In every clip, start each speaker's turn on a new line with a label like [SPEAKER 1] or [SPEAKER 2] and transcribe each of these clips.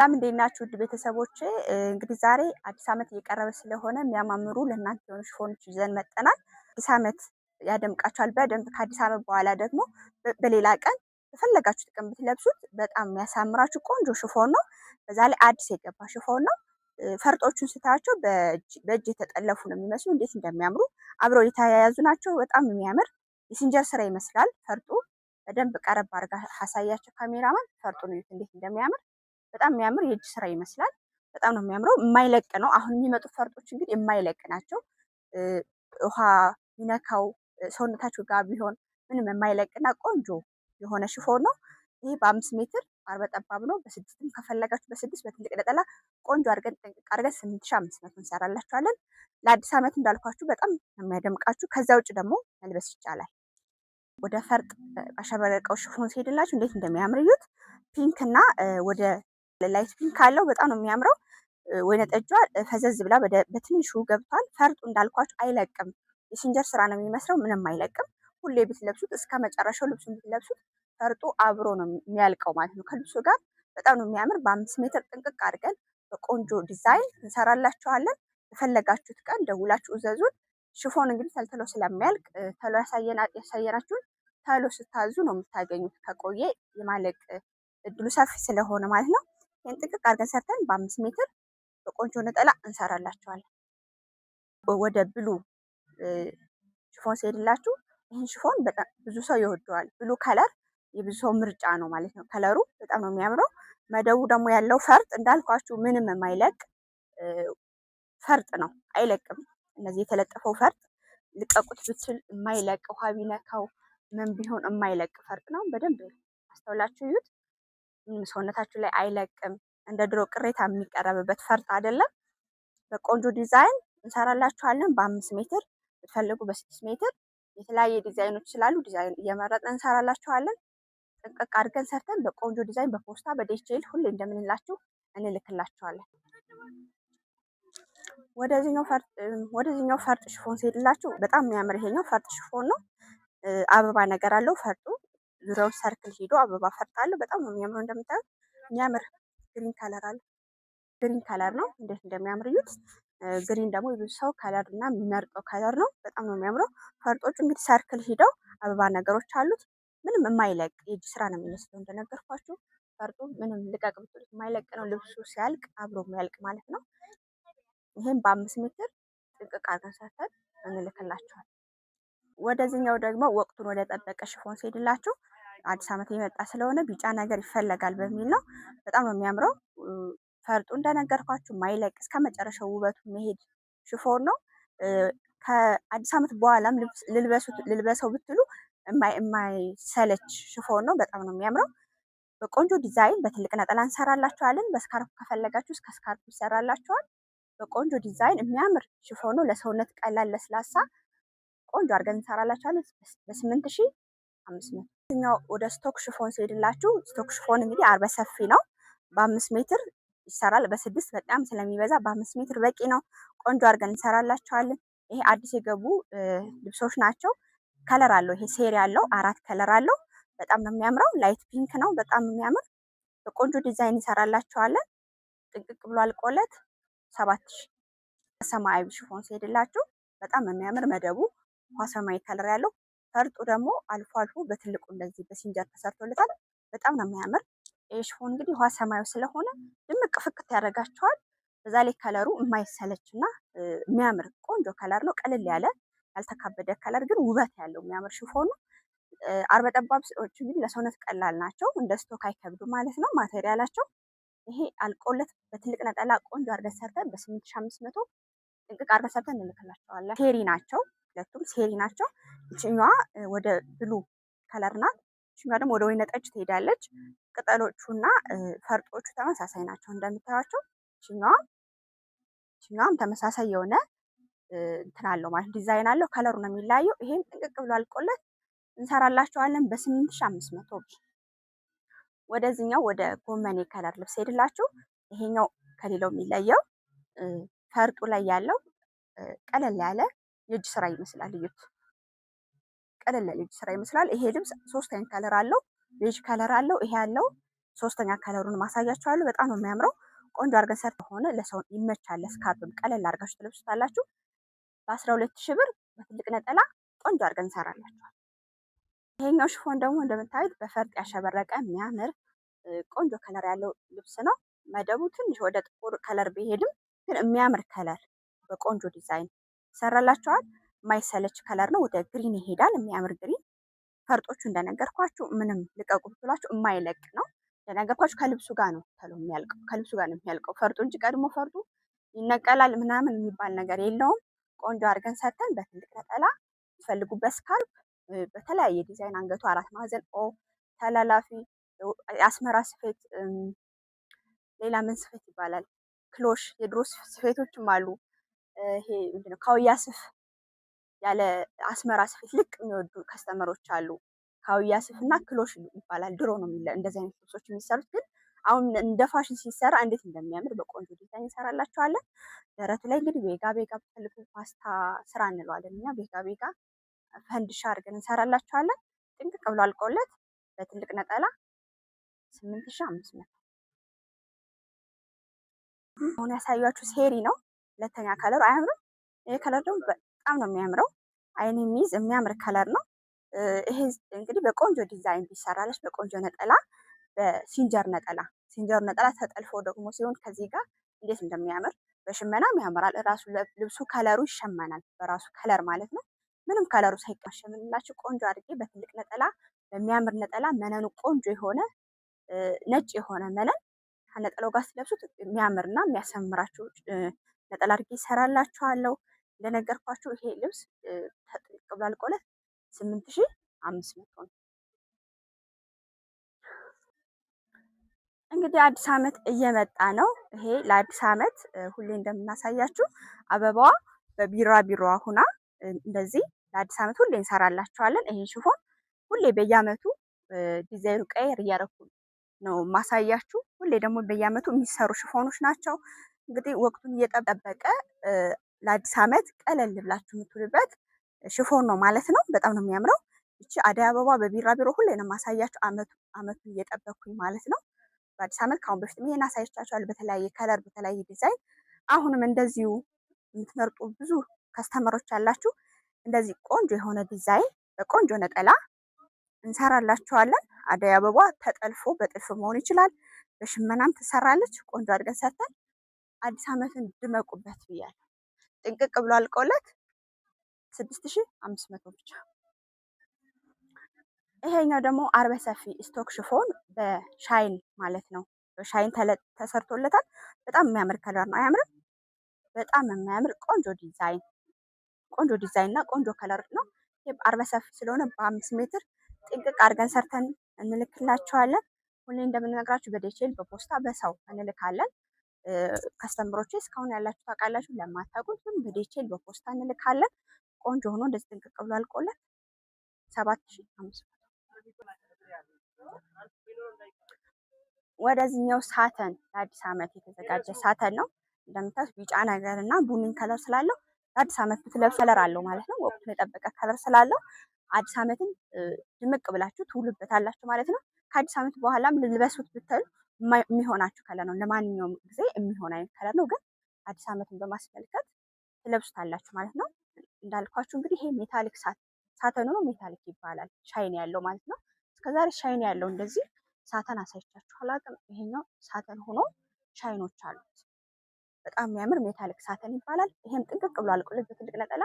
[SPEAKER 1] ሰላም እንዴት ናችሁ ውድ ቤተሰቦቼ? እንግዲህ ዛሬ አዲስ ዓመት እየቀረበ ስለሆነ የሚያማምሩ ለእናንተ የሆኑ ሽፎኖች ይዘን መጥተናል። አዲስ ዓመት ያደምቃችኋል በደንብ። ከአዲስ ዓመት በኋላ ደግሞ በሌላ ቀን በፈለጋችሁት ቀን ብትለብሱት በጣም የሚያሳምራችሁ ቆንጆ ሽፎን ነው። በዛ ላይ አዲስ የገባ ሽፎን ነው። ፈርጦቹን ስታያቸው በእጅ የተጠለፉ ነው የሚመስሉ። እንዴት እንደሚያምሩ አብረው የተያያዙ ናቸው። በጣም የሚያምር የሲንጀር ስራ ይመስላል ፈርጡ። በደንብ ቀረብ አድርጋ አሳያቸው ካሜራማን። ፈርጡን እዩት እንዴት እንደሚያምር። በጣም የሚያምር የእጅ ስራ ይመስላል። በጣም ነው የሚያምረው። የማይለቅ ነው። አሁን የሚመጡ ፈርጦች እንግዲህ የማይለቅ ናቸው። ውሃ ሚነካው ሰውነታችሁ ጋር ቢሆን ምንም የማይለቅና ቆንጆ የሆነ ሽፎን ነው። ይሄ በ5 ሜትር አርበ ጠባብ ነው። በስድስትም ከፈለጋችሁ በስድስት በትልቅ ነጠላ ቆንጆ አድርገን ጥንቅቅ አድርገን 8500 እንሰራላችኋለን። ለአዲስ ዓመት እንዳልኳችሁ በጣም የሚያደምቃችሁ። ከዛ ውጭ ደግሞ መልበስ ይቻላል። ወደ ፈርጥ አሸበረቀው ሽፎን ሲሄድላችሁ እንዴት እንደሚያምር እዩት። ፒንክ እና ወደ ላይት ፒንክ አለው። በጣም ነው የሚያምረው። ወይነ ጠጇ ፈዘዝ ብላ በትንሹ ገብቷል። ፈርጡ እንዳልኳችሁ አይለቅም። የሲንጀር ስራ ነው የሚመስለው። ምንም አይለቅም። ሁሌ ብትለብሱት እስከ መጨረሻው ልብሱን ብትለብሱት ፈርጡ አብሮ ነው የሚያልቀው ማለት ነው ከልብሱ ጋር። በጣም ነው የሚያምር። በ5 ሜትር ጥንቅቅ አድርገን በቆንጆ ዲዛይን እንሰራላችኋለን። የፈለጋችሁት ቀን ደውላችሁ እዘዙን። ሽፎን እንግዲህ ተልተሎ ስለሚያልቅ ተሎ ያሳየናችሁን ተሎ ስታዙ ነው የምታገኙት። ከቆየ የማለቅ እድሉ ሰፊ ስለሆነ ማለት ነው። ይህን ጥንቅቅ አድርገን ሰርተን በ5 ሜትር በቆንጆ ነጠላ እንሰራላችኋለን። ወደ ብሉ ሽፎን ሲሄድላችሁ ይህን ሽፎን በጣም ብዙ ሰው ይወደዋል። ብሉ ከለር የብዙ ሰው ምርጫ ነው ማለት ነው። ከለሩ በጣም ነው የሚያምረው። መደቡ ደግሞ ያለው ፈርጥ እንዳልኳችሁ ምንም የማይለቅ ፈርጥ ነው። አይለቅም። እነዚህ የተለጠፈው ፈርጥ ልቀቁት ብትል የማይለቅ ውሃ ቢነካው ምን ቢሆን የማይለቅ ፈርጥ ነው። በደንብ አስተውላችሁ እዩት። ሰውነታችሁ ላይ አይለቅም። እንደ ድሮ ቅሬታ የሚቀረብበት ፈርጥ አይደለም። በቆንጆ ዲዛይን እንሰራላችኋለን። በ5 ሜትር ብትፈልጉ በ6 ሜትር የተለያየ ዲዛይኖች ስላሉ ዲዛይን እየመረጥን እንሰራላችኋለን። ጥንቅቅ አድርገን ሰርተን በቆንጆ ዲዛይን በፖስታ በዲኤችኤል ሁሌ እንደምንላችሁ እንልክላችኋለን። ወደዚህኛው ፈርጥ ሽፎን ሲሄድላችሁ በጣም የሚያምር ይሄኛው ፈርጥ ሽፎን ነው። አበባ ነገር አለው ፈርጡ። ዙሪያውን ሰርክል ሄዶ አበባ ፈርጥ አለው። በጣም ነው የሚያምረው። እንደምታዩት የሚያምር ግሪን ከለር አለ። ግሪን ከለር ነው። እንዴት እንደሚያምር እዩት። ግሪን ደግሞ የብዙ ሰው ከለር እና የሚመርጠው ከለር ነው። በጣም ነው የሚያምረው። ፈርጦቹ እንግዲህ ሰርክል ሂደው አበባ ነገሮች አሉት። ምንም የማይለቅ የእጅ ስራ ነው የሚመስለው። እንደነገርኳችሁ ፈርጡ ምንም ልቀቅ ብትሉት የማይለቅ ነው። ልብሱ ሲያልቅ አብሮ የሚያልቅ ማለት ነው። ይህም በ5 ሜትር ጥንቅቅ አድርገን ሰርተን እንልክላችኋል። ወደዚህኛው ደግሞ ወቅቱን ወደ ጠበቀ ሽፎን ሲሄድላችሁ አዲስ ዓመት የመጣ ስለሆነ ቢጫ ነገር ይፈለጋል በሚል ነው። በጣም ነው የሚያምረው። ፈርጡ እንደነገርኳችሁ ማይለቅ እስከ መጨረሻው ውበቱ መሄድ ሽፎን ነው። ከአዲስ ዓመት በኋላም ልልበሰው ብትሉ የማይሰለች ሽፎን ነው። በጣም ነው የሚያምረው። በቆንጆ ዲዛይን በትልቅ ነጠላ እንሰራላችኋለን። በስካርፕ ከፈለጋችሁ እስከ ስካርፕ ይሰራላችኋል። በቆንጆ ዲዛይን የሚያምር ሽፎን ነው። ለሰውነት ቀላል ለስላሳ ቆንጆ አድርገን እንሰራላችኋለን። በ8500 ወደ ስቶክ ሽፎን ሲሄድላችሁ ስቶክ ሽፎን እንግዲህ አርበ ሰፊ ነው። በ5 ሜትር ይሰራል። በ6 በጣም ስለሚበዛ በ5 ሜትር በቂ ነው። ቆንጆ አድርገን እንሰራላችኋለን። ይሄ አዲስ የገቡ ልብሶች ናቸው። ከለር አለው። ይሄ ሴሪ ያለው 4 ከለር አለው። በጣም ነው የሚያምረው። ላይት ፒንክ ነው። በጣም የሚያምር በቆንጆ ዲዛይን እንሰራላችኋለን። ጥንቅቅ ብሎ አልቆለት 7000። ሰማያዊ ሽፎን ሲሄድላችሁ በጣም የሚያምር መደቡ ውሃ ሰማያዊ ከለር ያለው ፈርጡ ደግሞ አልፎ አልፎ በትልቁ እንደዚህ በሲንጀር ተሰርቶለታል። በጣም ነው የሚያምር። ይህ ሽፎን እንግዲህ ውሃ ሰማያዊ ስለሆነ ድምቅ ፍክት ያደርጋችኋል። በዛ ላይ ከለሩ የማይሰለች እና የሚያምር ቆንጆ ከለር ነው። ቀለል ያለ ያልተካበደ ከለር ግን ውበት ያለው የሚያምር ሽፎን ነው። አርበ ጠባብ ሰዎች እንግዲህ ለሰውነት ቀላል ናቸው። እንደ ስቶክ አይከብዱ ማለት ነው ማቴሪያላቸው። ይሄ አልቆለት በትልቅ ነጠላ ቆንጆ አድርገን ሰርተን በ8500 ጥንቅቅ አድርገን ሰርተን እንልክላቸዋለን። ሴሪ ናቸው። ሁለቱም ሴሪ ናቸው። ይችኛዋ ወደ ብሉ ከለር ናት። ይችኛዋ ደግሞ ወደ ወይነ ጠጅ ትሄዳለች። ቅጠሎቹና ፈርጦቹ ተመሳሳይ ናቸው እንደምታዩቸው። ይችኛዋም ተመሳሳይ የሆነ እንትን አለው ማለት ዲዛይን አለው። ከለሩ ነው የሚለያየው። ይሄም ጥንቅቅ ብሎ አልቆለት እንሰራላችኋለን በ8500 ብር። ወደዚህኛው ወደ ጎመኔ ከለር ልብስ ሄድላችሁ። ይሄኛው ከሌላው የሚለየው ፈርጡ ላይ ያለው ቀለል ያለ የእጅ ስራ ይመስላል። እዩት። ቀለል ያለ የእጅ ስራ ይመስላል። ይሄ ልብስ 3 አይነት ከለር አለው። ቤጅ ከለር አለው። ይሄ ያለው ሶስተኛ ከለሩን ማሳያችኋለሁ። በጣም ነው የሚያምረው። ቆንጆ አድርገን ሰርተን ሆነ ለሰው ይመቻል። ስካርፕም ቀለል አድርጋችሁ ትለብሱታላችሁ። በ12,000 ብር በትልቅ ነጠላ ቆንጆ አድርገን እንሰራላችኋል። ይሄኛው ሽፎን ደግሞ እንደምታዩት በፈርጥ ያሸበረቀ የሚያምር ቆንጆ ከለር ያለው ልብስ ነው። መደቡ ትንሽ ወደ ጥቁር ከለር ቢሄድም ግን የሚያምር ከለር በቆንጆ ዲዛይን ይሰራላችኋል። የማይሰለች ከለር ነው። ወደ ግሪን ይሄዳል። የሚያምር ግሪን። ፈርጦቹ እንደነገርኳችሁ ምንም ልቀቁ ብትላችሁ የማይለቅ ነው። እንደነገርኳችሁ ከልብሱ ጋር ነው ተሎ የሚያልቀው። ከልብሱ ጋር ነው የሚያልቀው ፈርጡ እንጂ ቀድሞ ፈርጡ ይነቀላል ምናምን የሚባል ነገር የለውም። ቆንጆ አድርገን ሰርተን በትልቅ ነጠላ ትፈልጉበት ስካርፕ በተለያየ ዲዛይን አንገቱ 4 ማዕዘን ኦ ተላላፊ የአስመራ ስፌት፣ ሌላ ምን ስፌት ይባላል? ክሎሽ፣ የድሮ ስፌቶችም አሉ። ይሄ ምንድነው ካውያ ስፍ ያለ አስመራ ስፌት ልቅ የሚወዱ ከስተመሮች አሉ። ካውያ ስፍ እና ክሎሽ ይባላል። ድሮ ነው እንደዚህ አይነት ልብሶች የሚሰሩት፣ ግን አሁን እንደ ፋሽን ሲሰራ እንዴት እንደሚያምር በቆንጆ ዲዛይን እንሰራላችኋለን። ደረቱ ላይ እንግዲህ ቤጋ ቤጋ ብትፈልጉ ፓስታ ስራ እንለዋለን እኛ። ቤጋ ቤጋ ፈንድሻ አድርገን እንሰራላችኋለን። ጥንቅቅ ብሎ አልቆለት በትልቅ ነጠላ 8,500። አሁን ያሳያችሁ ሴሪ ነው። ሁለተኛ ከለሩ አያምርም? ይሄ ከለር ደግሞ በጣም ነው የሚያምረው። አይን የሚይዝ የሚያምር ከለር ነው። ይሄ እንግዲህ በቆንጆ ዲዛይን ቢሰራለች በቆንጆ ነጠላ፣ በሲንጀር ነጠላ፣ ሲንጀር ነጠላ ተጠልፎ ደግሞ ሲሆን ከዚህ ጋር እንዴት እንደሚያምር በሽመናም ያምራል። ራሱ ልብሱ ከለሩ ይሸመናል በራሱ ከለር ማለት ነው። ምንም ከለሩ ሳይቀሸምንላችሁ ቆንጆ አድርጌ በትልቅ ነጠላ፣ በሚያምር ነጠላ መነኑ ቆንጆ የሆነ ነጭ የሆነ መነን ከነጠላው ጋር ስለብሱት የሚያምርና የሚያሰምራችሁ ነጠላ አድርጌ ይሰራላችኋለሁ። እንደነገርኳችሁ ይሄ ልብስ ተጥልቅ ብሎ አልቆለት 8,500 ነው። እንግዲህ አዲስ ዓመት እየመጣ ነው። ይሄ ለአዲስ ዓመት ሁሌ እንደምናሳያችሁ አበባዋ በቢራቢሮዋ ሁና እንደዚህ ለአዲስ ዓመት ሁሌ እንሰራላችኋለን። ይሄን ሽፎን ሁሌ በየዓመቱ ዲዛይኑ ቀየር እያደረኩ ነው ማሳያችሁ። ሁሌ ደግሞ በየዓመቱ የሚሰሩ ሽፎኖች ናቸው። እንግዲህ ወቅቱን እየጠበቀ ለአዲስ ዓመት ቀለል ብላችሁ የምትውሉበት ሽፎን ነው ማለት ነው። በጣም ነው የሚያምረው። እቺ አደይ አበባ በቢራቢሮ ሁሌ ነው ማሳያችሁ ዓመቱን እየጠበቅኩኝ ማለት ነው። በአዲስ ዓመት ከአሁን በፊት ይሄን አሳይቻችኋለሁ በተለያየ ከለር በተለያየ ዲዛይን። አሁንም እንደዚሁ የምትመርጡ ብዙ ከስተመሮች ያላችሁ እንደዚህ ቆንጆ የሆነ ዲዛይን በቆንጆ ነጠላ እንሰራላችኋለን። አደይ አበባ ተጠልፎ በጥልፍ መሆን ይችላል። በሽመናም ትሰራለች። ቆንጆ አድርገን ሰርተን አዲስ ዓመትን ድመቁበት ብያለሁ። ጥንቅቅ ብሎ አልቆለት 6,500 ብቻ። ይሄኛው ደግሞ አርበ ሰፊ ስቶክ ሽፎን በሻይን ማለት ነው። በሻይን ተሰርቶለታል። በጣም የሚያምር ከለር ነው። አያምርም? በጣም የሚያምር ቆንጆ ዲዛይን እና ቆንጆ ከለር ነው። አርበ ሰፊ ስለሆነ በ5 ሜትር ጥንቅቅ አድርገን ሰርተን እንልክላችኋለን። ሁሌ እንደምንነግራችሁ በዴቼል በፖስታ በሰው እንልካለን። ከስተምሮቼ እስካሁን ያላችሁ ታውቃላችሁ። ለማታውቁት ግን በዴቼል በፖስታ እንልካለን። ቆንጆ ሆኖ እንደዚህ ጥንቅቅ ብሎ አልቆለት 7,500። ወደዚህኛው ሳተን ለአዲስ ዓመት የተዘጋጀ ሳተን ነው። እንደምታዩት ቢጫ ነገር እና ቡኒ ከለር ስላለው ለአዲስ ዓመት ብትለብሱ ከለር አለው ማለት ነው። ወቅቱን የጠበቀ ከለር ስላለው አዲስ ዓመትን ድምቅ ብላችሁ ትውሉበታላችሁ ማለት ነው። ከአዲስ ዓመት በኋላም ልልበሱት ብትሉ የሚሆናችሁ ከለር ነው። ለማንኛውም ጊዜ የሚሆን አይነት ከለር ነው። ግን አዲስ ዓመትን በማስመልከት ትለብሱታላችሁ ማለት ነው። እንዳልኳችሁ እንግዲህ ይሄ ሜታሊክ ሳተኑ ነው። ሜታሊክ ይባላል። ሻይን ያለው ማለት ነው። እስከዛሬ ሻይን ያለው እንደዚህ ሳተን አሳይቻችሁ አላውቅም። ይሄኛው ሳተን ሆኖ ሻይኖች አሉት። በጣም የሚያምር ሜታሊክ ሳተን ይባላል። ይሄም ጥንቅቅ ብሎ አልቆለት በትልቅ ነጠላ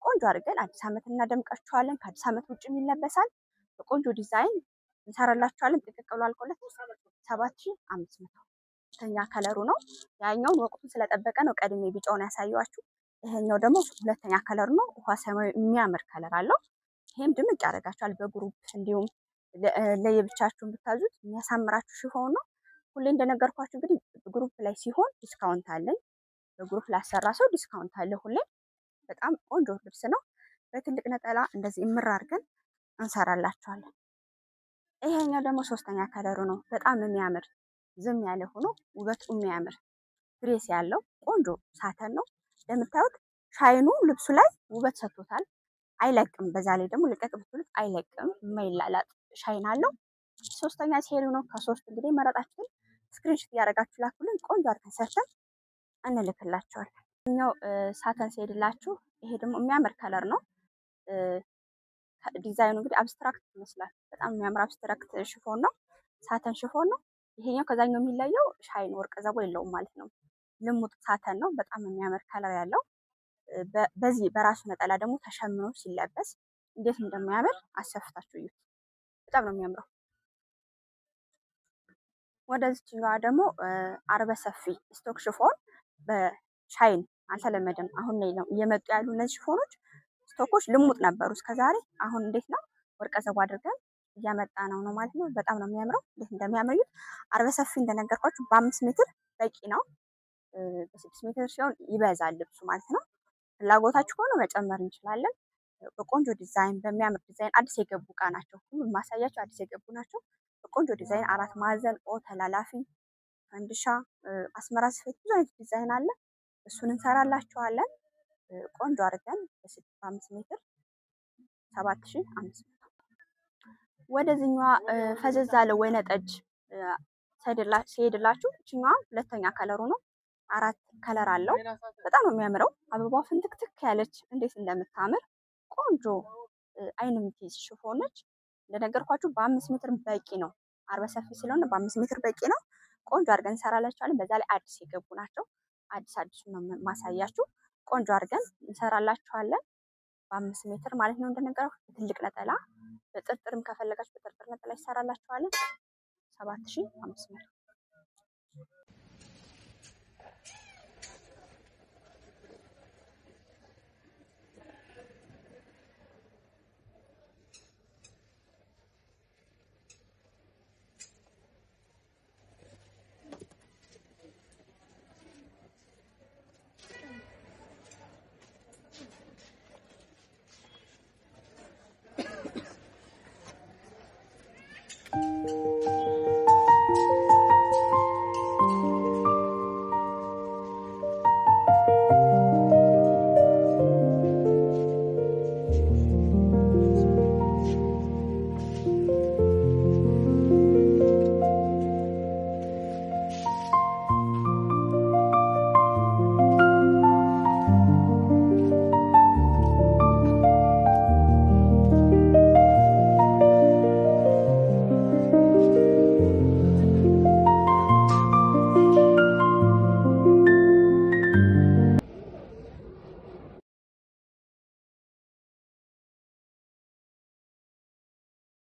[SPEAKER 1] ቆንጆ አድርገን አዲስ ዓመት እናደምቃችኋለን። ከአዲስ ዓመት ውጭም ይለበሳል። በቆንጆ ዲዛይን እንሰራላችኋለን። ጥንቅቅ ብሎ አልቆለት 7,500። ሁለተኛ ከለሩ ነው። ያኛውን ወቅቱን ስለጠበቀ ነው ቀድሜ ቢጫውን ያሳየዋችሁ። ይሄኛው ደግሞ ሁለተኛ ከለሩ ነው። ውሃ ሰማያዊ የሚያምር ከለር አለው። ይሄም ድምቅ ያደርጋችኋል። በግሩፕ እንዲሁም ለየብቻችሁን ብታዙት የሚያሳምራችሁ ሽፎን ነው። ሁሌ እንደነገርኳችሁ እንግዲህ ግሩፕ ላይ ሲሆን ዲስካውንት አለኝ። በግሩፕ ላሰራ ሰው ዲስካውንት አለ ሁሌ። በጣም ቆንጆ ልብስ ነው። በትልቅ ነጠላ እንደዚህ እምር አድርገን እንሰራላችኋለን። ይሄኛው ደግሞ ሶስተኛ ከለሩ ነው። በጣም የሚያምር ዝም ያለ ሆኖ ውበቱ የሚያምር ግሬስ ያለው ቆንጆ ሳተን ነው። እንደምታዩት ሻይኑ ልብሱ ላይ ውበት ሰጥቶታል። አይለቅም። በዛ ላይ ደግሞ ልቀቅ ብትሉት አይለቅም። የማይላላጥ ሻይን አለው። ሶስተኛ ሴሪ ነው። ከሶስት እንግዲህ መረጣችሁን ስክሪንሾት እያደረጋችሁ ላኩልን። ቆንጆ አድርገን ሰርተን እንልክላቸዋለን። ኛው ሳተን ሲሄድላችሁ ይሄ ደግሞ የሚያምር ከለር ነው። ዲዛይኑ እንግዲህ አብስትራክት ይመስላል። በጣም የሚያምር አብስትራክት ሽፎን ነው። ሳተን ሽፎን ነው። ይሄኛው ከዛኛው የሚለየው ሻይን ወርቀ ዘቦ የለውም ማለት ነው። ልሙጥ ሳተን ነው። በጣም የሚያምር ከለር ያለው በዚህ በራሱ ነጠላ ደግሞ ተሸምኖ ሲለበስ እንዴት እንደሚያምር አሰፍታችሁ እዩት። በጣም ነው የሚያምረው። ወደዚህኛዋ ደግሞ አርበ ሰፊ ስቶክ ሽፎን በሻይን አልተለመደም። አሁን ላይ ነው እየመጡ ያሉ እነዚህ ሽፎኖች። ስቶኮች ልሙጥ ነበሩ እስከዛሬ። አሁን እንዴት ነው ወርቀ ዘቦ አድርገን እያመጣ ነው ማለት ነው። በጣም ነው የሚያምረው። እንዴት እንደሚያምሩት አርበ ሰፊ እንደነገርኳችሁ በ5 ሜትር በቂ ነው። በ6 ሜትር ሲሆን ይበዛል ልብሱ ማለት ነው። ፍላጎታችሁ ከሆነ መጨመር እንችላለን። በቆንጆ ዲዛይን በሚያምር ዲዛይን አዲስ የገቡ እቃ ናቸው። ሁሉም ማሳያቸው አዲስ የገቡ ናቸው። በቆንጆ ዲዛይን 4 ማዕዘን ኦ ተላላፊ ፈንድሻ አስመራ ስፌት ብዙ አይነት ዲዛይን አለ። እሱን እንሰራላችኋለን። ቆንጆ አድርገን በ5 ሜትር 7500። ወደዚህኛዋ ፈዘዝ ያለ ወይነ ጠጅ ሲሄድላችሁ እችኛዋ ሁለተኛ ከለሩ ነው። 4 ከለር አለው። በጣም ነው የሚያምረው። አበባው ፍንትክትክ ያለች እንዴት እንደምታምር ቆንጆ አይን የምትይዝ ሽፎን ነች። እንደነገርኳችሁ በ5 ሜትር በቂ ነው። አርበ ሰፊ ስለሆነ በ5 ሜትር በቂ ነው። ቆንጆ አድርገን እንሰራላችኋለን። በዛ ላይ አዲስ የገቡ ናቸው። አዲሱ ነው ማሳያችሁ። ቆንጆ አድርገን እንሰራላችኋለን። በ5 ሜትር ማለት ነው። እንደነገርኩ ትልቅ ነጠላ በጥርጥርም ከፈለጋችሁ በጥርጥር ነጠላ ይሰራላችኋለን። 7500